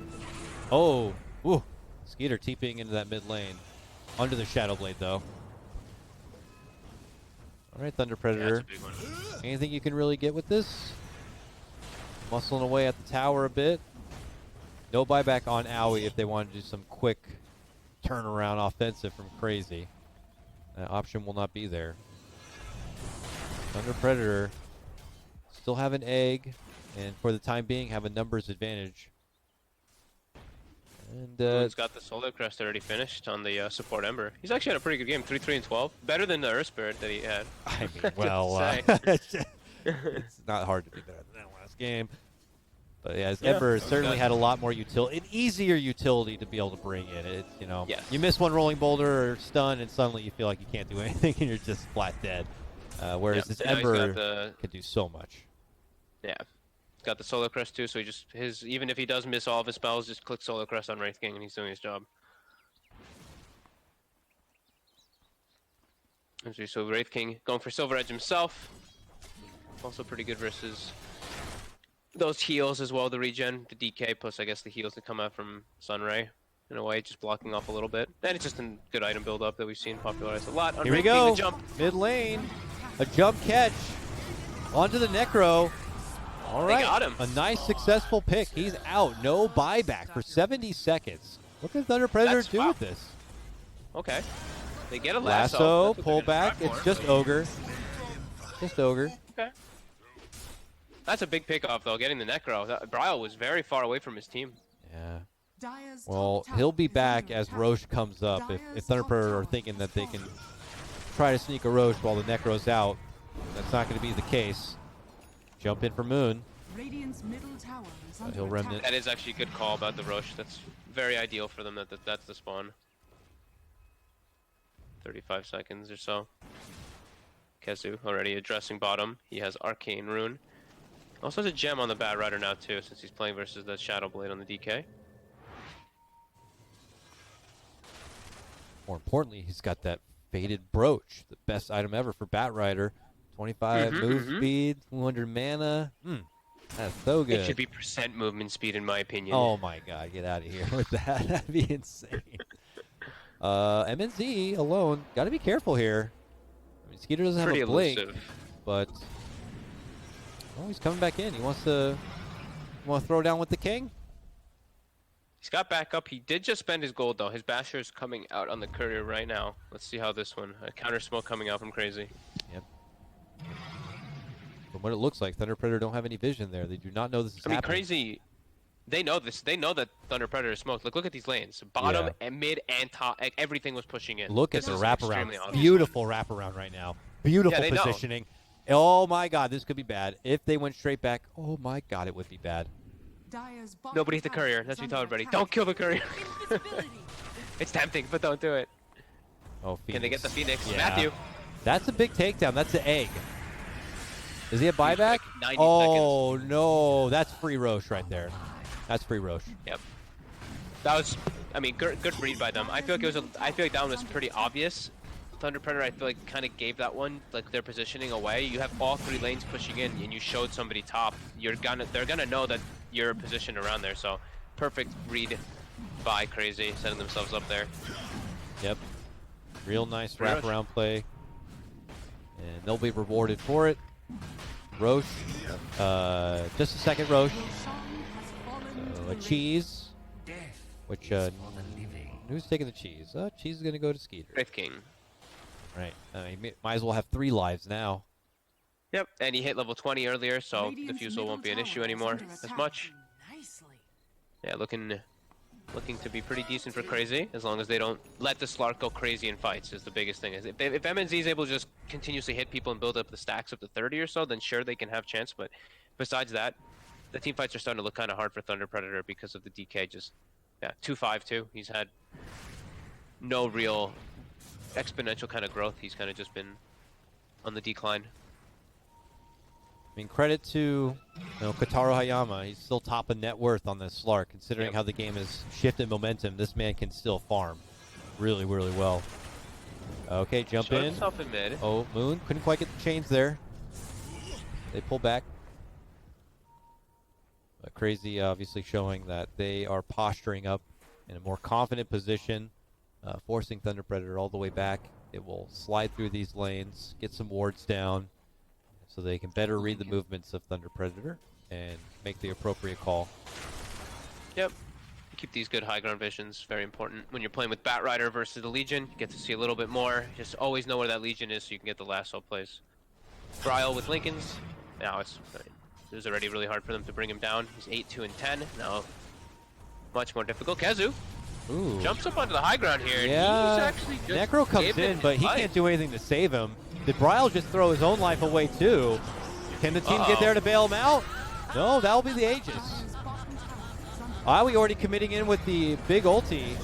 Oh, ooh. Skeeter TPing into that mid lane. Under the Shadow Blade, though. All right, Thunder Yeah, Predator. that's a big one. Anything you can really get with this? Muscling away at the tower a bit. No buyback on Owie if they want to do some quick turnaround offensive from Crazy. That option will not be there. Thunder Predator still have an egg, and for the time being have a numbers advantage. And He's got the Solar Crest already finished on the support Ember. He's actually had a pretty good game, 3-3 and 12. Better than the Earth Spirit that he had. I mean, well, Just it's not hard to be better than that last game. But yeah, Yeah, Ember that was certainly good. had a lot more utility, an easier utility to be able to bring in. It, Yes. you miss one rolling boulder or stun, and suddenly you feel like you can't do anything, and you're just flat dead. Whereas this And now he's got Ember the can do so much. yeah. He's got the Solar Crest too, so he just even if he does miss all of his spells, just click Solar Crest on Wraith King and he's doing his job. So Wraith King going for Silver Edge himself. Also pretty good versus those heals as well, the regen, the DK, plus I guess the heals that come out from Sunray. In a way, just blocking off a little bit. And it's just a good item build up that we've seen popularized a lot. On Here we Wraith King, go. the jump. Mid lane. A jump catch. Onto the Necro. All They right. got him. A nice successful pick. He's out. No buyback for 70 seconds. What can Thunder Predator That's do wow. with this? Okay. They get a Lasso, lasso. That's what pull they're gonna back. try It's for. just Ogre. Just Ogre. Okay. That's a big pick off though, getting the Necro. Bryle was very far away from his team. Yeah. Dyer's Well, top tower he'll be is back under as attack. Roche comes up. If Dyer's Thunder top Predator are tower thinking is that they can falling. try to sneak a Roche while the Necro's out, that's not going to be the case. Jump in for Moon. Radiant's middle tower is under he'll remnant. attack. That is actually a good call about the Roche. That's very ideal for them. That's the spawn. 35 seconds or so. Kezu already addressing bottom. He has Arcane Rune. Also has a gem on the Bat Rider now too, since he's playing versus the Shadow Blade on the DK. More importantly, he's got that faded brooch, the best item ever for Bat Rider. 25 move speed, 200 mana. That's so good. It should be percent movement speed in my opinion. Oh my god, get out of here with that. That'd be insane. MNZ alone, gotta be careful here. I mean, Skeeter doesn't pretty have a blink, elusive. but oh, he's coming back in. He wants to throw down with the king. He's got back up. He did just spend his gold though. His Basher is coming out on the courier right now. Let's see how this one. A counter smoke coming out from Crazy. Yep. From what it looks like, Thunder Predator don't have any vision there. They do not know this is I mean, happening. Crazy. They know this. They know that Thunder Predator is smoked. Look at these lanes. Bottom Yeah. and mid and top. Everything was pushing in. Look at This the is wraparound. extremely obvious. Beautiful wraparound right now. Beautiful Yeah, they know. positioning. Oh my god, this could be bad. If they went straight back, oh my god, it would be bad. Dyer's bottom Nobody hit the tower courier. is That's what we under told everybody. attack. Don't kill the courier. Invisibility. It's tempting, but don't do it. Oh, Phoenix. Can they get the Phoenix? Yeah. Matthew. That's a big takedown. That's the egg. Is he a buyback? like 90 Oh no, that's free Roche right there. That's free Roche. Yep. That was, I mean, good read by them. I feel like it was. I feel like that one was pretty obvious. Thunder Predator, I feel like, kind of gave that one, like their positioning away. You have all three lanes pushing in, and you showed somebody top. They're gonna know that you're positioned around there. So, perfect read by Crazy, setting themselves up there. Yep. Real nice Roche. wraparound play. And they'll be rewarded for it. Roche. Just a second, Roche. Sean has fallen to A the cheese. Which, who's taking the cheese? Cheese is going to go to Skeeter. Wraith King. Right. He might as well have 3 lives now. Yep, and he hit level 20 earlier, so Radiant's defusal middle won't be an tower issue is anymore under as attack. much. Nicely. Yeah, looking to be pretty decent for Crazy, as long as they don't let the Slark go crazy in fights is the biggest thing. If MNZ is able to just continuously hit people and build up the stacks up to 30 or so, then sure they can have chance, but besides that, the team fights are starting to look kind of hard for Thunder Predator because of the DK just, yeah, 2-5-2. He's had no real exponential kind of growth. He's kind of just been on the decline. I mean, credit to Kotaro Hayama. He's still top of net worth on this Slark, considering how the game has shifted momentum. This man can still farm really, really well. Okay, jump Showed in. himself in mid. Oh, Moon couldn't quite get the chains there. They pull back. Crazy, obviously showing that they are posturing up in a more confident position, forcing Thunder Predator all the way back. It will slide through these lanes, get some wards down, so they can better read the movements of Thunder Predator and make the appropriate call. Yep. Keep these good high ground visions. Very important. When you're playing with Batrider versus the Legion, you get to see a little bit more. Just always know where that Legion is so you can get the lasso plays. Bryle with Lincolns. Now it was already really hard for them to bring him down. He's 8, 2, and 10. Now much more difficult. KheZu Ooh. jumps up onto the high ground here. Yeah. He's actually just Necro comes gave it in, but he life. can't do anything to save him. Did Bryle just throw his own life away too? Can the team get there to bail him out? No, that'll be the Aegis. Aoi already committing in with the big ulti.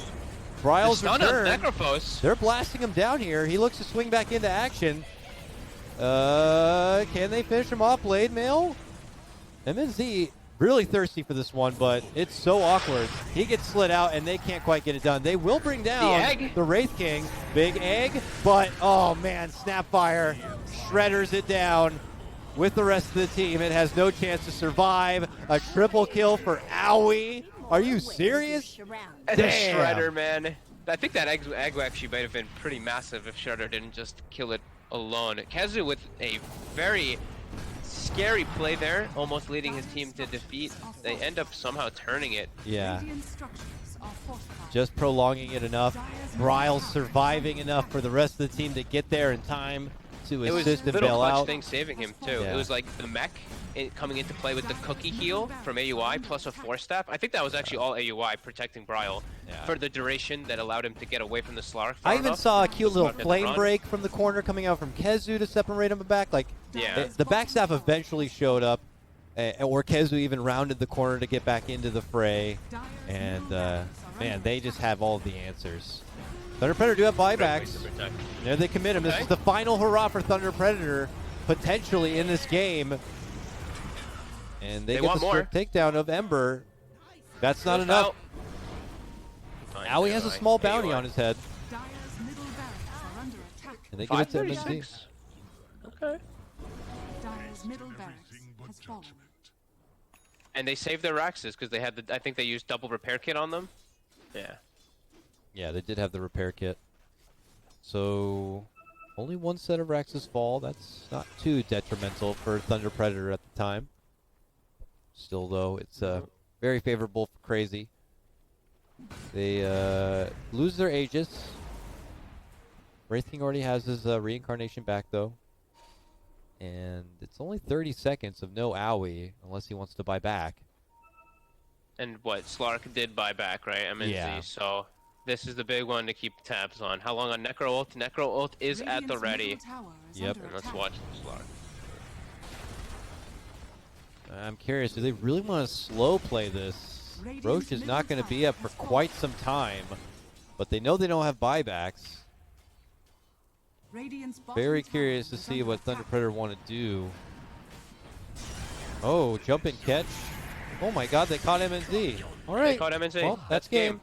Bryle's The stun on return. Necrophos. They're blasting him down here. He looks to swing back into action. Can they finish him off? Blade Mail? MNZ really thirsty for this one, but it's so awkward. He gets slid out, and they can't quite get it done. They will bring down the Wraith King. Big egg, but, oh, man, Snapfire shredders it down with the rest of the team. It has no chance to survive. A triple kill for Aoi. Are you serious? And the Damn. Shredder, man. I think that egg actually might have been pretty massive if Shredder didn't just kill it alone. KheZu with a very scary play there, almost leading his team to defeat. They end up somehow turning it. Yeah. Just prolonging it enough. Bryle's surviving enough for the rest of the team to get there in time to It was assist and little bail clutch out. things saving him too. Yeah. It was like the mech coming into play with the cookie heal from AUI plus a 4-step. I think that was actually all AUI protecting Bryle for the duration that allowed him to get away from the Slark. I even saw a cute little Slark at the flame front. break from the corner coming out from KheZu to separate him back. Like, Yeah. the backstaff eventually showed up, or KheZu even rounded the corner to get back into the fray. And, man, they just have all of the answers. Thunder Predator do have buybacks. There they commit him. This is the final hurrah for Thunder Predator, potentially in this game. And they get want the more. strict takedown of Ember. That's not enough. Aoi has a small bounty on his head. And they give it to MNZ. 536. Okay. Dyer's middle barracks has fallen. And they saved their Raxes because they had the. I think they used double repair kit on them. Yeah. Yeah, they did have the repair kit. So, only one set of Rax's fall. That's not too detrimental for Thunder Predator at the time. Still, though, it's very favorable for Crazy. They lose their Aegis. Wraith King already has his reincarnation back, though. And it's only 30 seconds of no Aoi, unless he wants to buy back. And what Slark did buy back, right? MNZ. Yeah. So this is the big one to keep tabs on. How long on Necro ult? Necro ult is at the ready. Yep. And let's watch Slark. I'm curious, do they really want to slow play this? Roche is not going to be up for quite some time, but they know they don't have buybacks. Very curious to see what Thunder Predator want to do. Oh, jump and catch. Oh my god, they caught MNZ. All right. They caught MNZ. Well, that's game.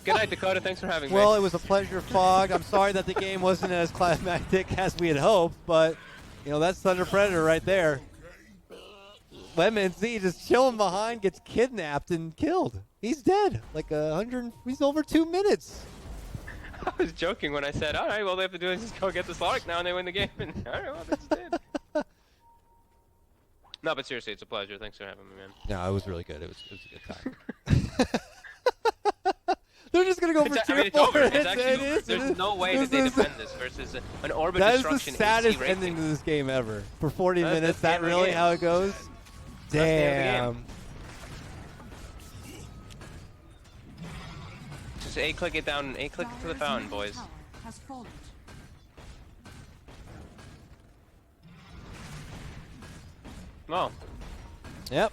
Good night, Dakota. Thanks for having me. Well, it was a pleasure, Fog. I'm sorry that the game wasn't as climactic as we had hoped, but, you know, that's Thunder Predator right there. MNZ just chilling behind, gets kidnapped and killed. He's dead. Like he's over 2 minutes. I was joking when I said, all right, well, they have to do is just go get the Slark now and they win the game. And, all right, well, they just did. No, but seriously, it's a pleasure. Thanks for having me, man. No, it was really good. It was a good time. They're just going to go for tier 4. It's over. It's actually, there's no way that they defend this versus an Orbit That is Destruction. the saddest AC ending to rating. this game ever. For 40 That's minutes, the that end of the really game. how it goes? the end of the Damn. Just A-click it down, A-click it to the fountain, boys. Oh, Yep.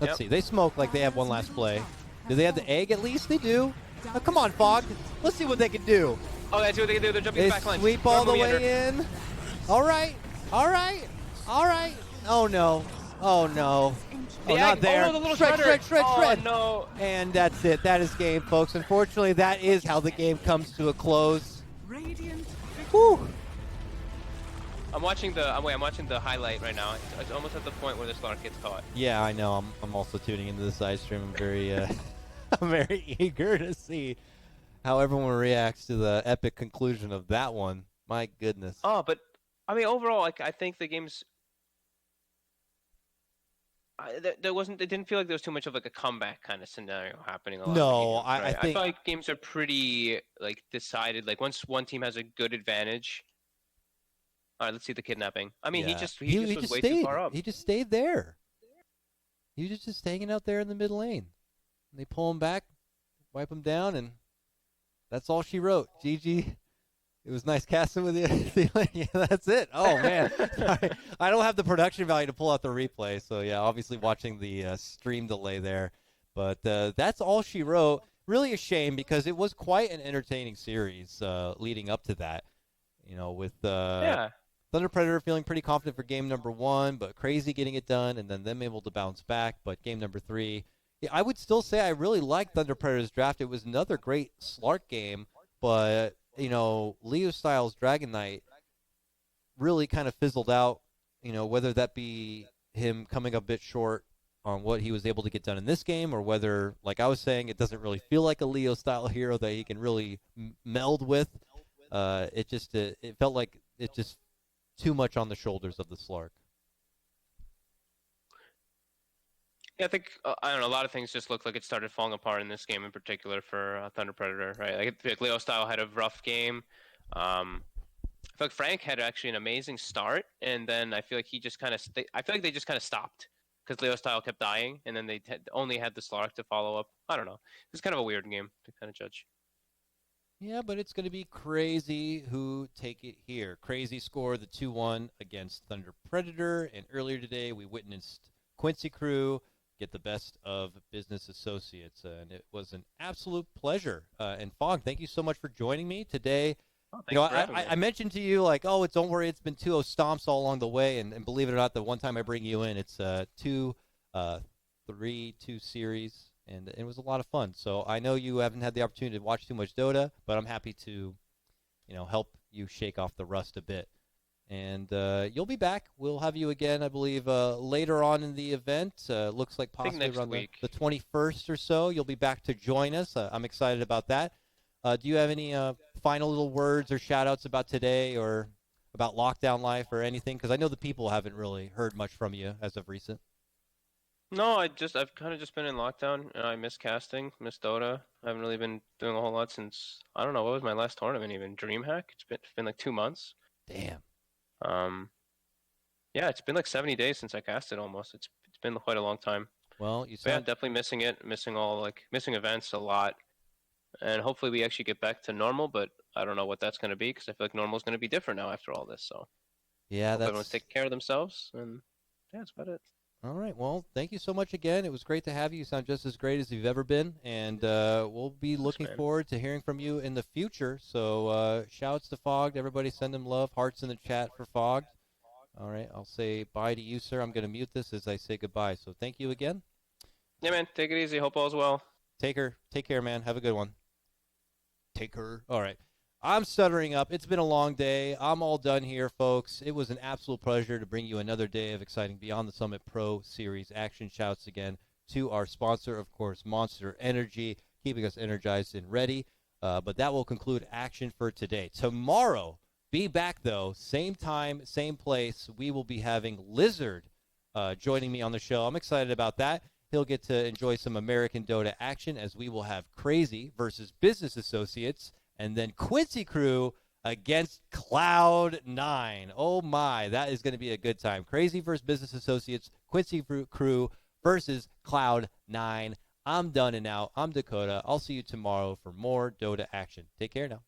Let's Yep. see. They smoke like they have one last play. Do they have the egg at least? They do. Oh, come on, Fog. Let's see what they can do. Oh, that's what they can do. They're jumping They back line. sweep all the Normally under. way in. All right. All right. All right. Oh, no. Oh, no. Oh, not there. Oh, no, the little Shred, shredder. shred, Oh, shred. no. And that's it. That is game, folks. Unfortunately, that is how the game comes to a close. Radiant Whew. I'm watching the highlight right now. It's almost at the point where the Slark gets caught. Yeah, I know. I'm also tuning into the side stream. I'm very, I'm very eager to see how everyone reacts to the epic conclusion of that one. My goodness. Oh, but I mean, overall, like I think the game's. There wasn't. It didn't feel like there was too much of like a comeback kind of scenario happening. A lot No, of the games, right? I think feel like games are pretty like decided. Like once one team has a good advantage. All right, let's see the kidnapping. I mean, yeah. he just was way too far up. He just stayed there. He was just hanging out there in the mid lane. And they pull him back, wipe him down, and that's all she wrote. GG. It was nice casting with you. Yeah, that's it. Oh, man. I don't have the production value to pull out the replay. So, yeah, obviously watching the stream delay there. But that's all she wrote. Really a shame because it was quite an entertaining series leading up to that. You know, with Thunder Predator feeling pretty confident for game number 1, but Crazy getting it done, and then them able to bounce back. But game number 3, yeah, I would still say I really liked Thunder Predator's draft. It was another great Slark game, but, you know, Leo Styles Dragon Knight really kind of fizzled out, you know, whether that be him coming up a bit short on what he was able to get done in this game, or whether, like I was saying, it doesn't really feel like a Leo-style hero that he can really meld with. It felt like it just too much on the shoulders of the Slark. Yeah, I think I don't know. A lot of things just looked like it started falling apart in this game in particular for Thunder Predator, right? Like, I feel like Leo Style had a rough game. I feel like Frank had actually an amazing start, and then I feel like he just kind of. I feel like they just kind of stopped because Leo Style kept dying, and then they only had the Slark to follow up. I don't know. It's kind of a weird game to kind of judge. Yeah, but it's going to be Crazy who take it here. Crazy scored the 2-1 against Thunder Predator, and earlier today we witnessed Quincy Crew get the best of Business Associates, and it was an absolute pleasure. And Fog, thank you so much for joining me today. Oh, you know, I mentioned to you, like, oh, don't worry, it's been 2-0 stomps all along the way, and believe it or not, the one time I bring you in, it's 2-3-2 series. And it was a lot of fun. So I know you haven't had the opportunity to watch too much Dota, but I'm happy to, you know, help you shake off the rust a bit. And you'll be back. We'll have you again, I believe, later on in the event. Looks like possibly around the 21st or so. You'll be back to join us. I'm excited about that. Do you have any final little words or shout-outs about today or about lockdown life or anything? Because I know the people haven't really heard much from you as of recent. No, I've kind of just been in lockdown, and I miss casting, miss Dota. I haven't really been doing a whole lot since, I don't know, what was my last tournament even? DreamHack? It's been like 2 months. Damn. Yeah, it's been like 70 days since I casted almost. It's been quite a long time. Well, yeah, definitely missing it, missing events a lot. And hopefully we actually get back to normal, but I don't know what that's going to be because I feel like normal is going to be different now after all this. So yeah, everyone's taking care of themselves, and yeah, that's about it. All right. Well, thank you so much again. It was great to have you. You sound just as great as you've ever been. And we'll be looking forward to hearing from you in the future. So shouts to Fogged. Everybody send him love. Hearts in the chat for Fogged. All right. I'll say bye to you, sir. I'm going to mute this as I say goodbye. So thank you again. Yeah, man. Take it easy. Hope all's well. Take care, man. Have a good one. Take her. All right. I'm stuttering up. It's been a long day. I'm all done here, folks. It was an absolute pleasure to bring you another day of exciting Beyond the Summit Pro Series action. Shouts again to our sponsor, of course, Monster Energy, keeping us energized and ready. But that will conclude action for today. Tomorrow, be back, though. Same time, same place. We will be having Lizard joining me on the show. I'm excited about that. He'll get to enjoy some American Dota action as we will have Crazy versus Business Associates. And then Quincy Crew against Cloud9. Oh, my. That is going to be a good time. Crazy versus Business Associates. Quincy Crew versus Cloud9. I'm done and out. I'm Dakota. I'll see you tomorrow for more Dota action. Take care now.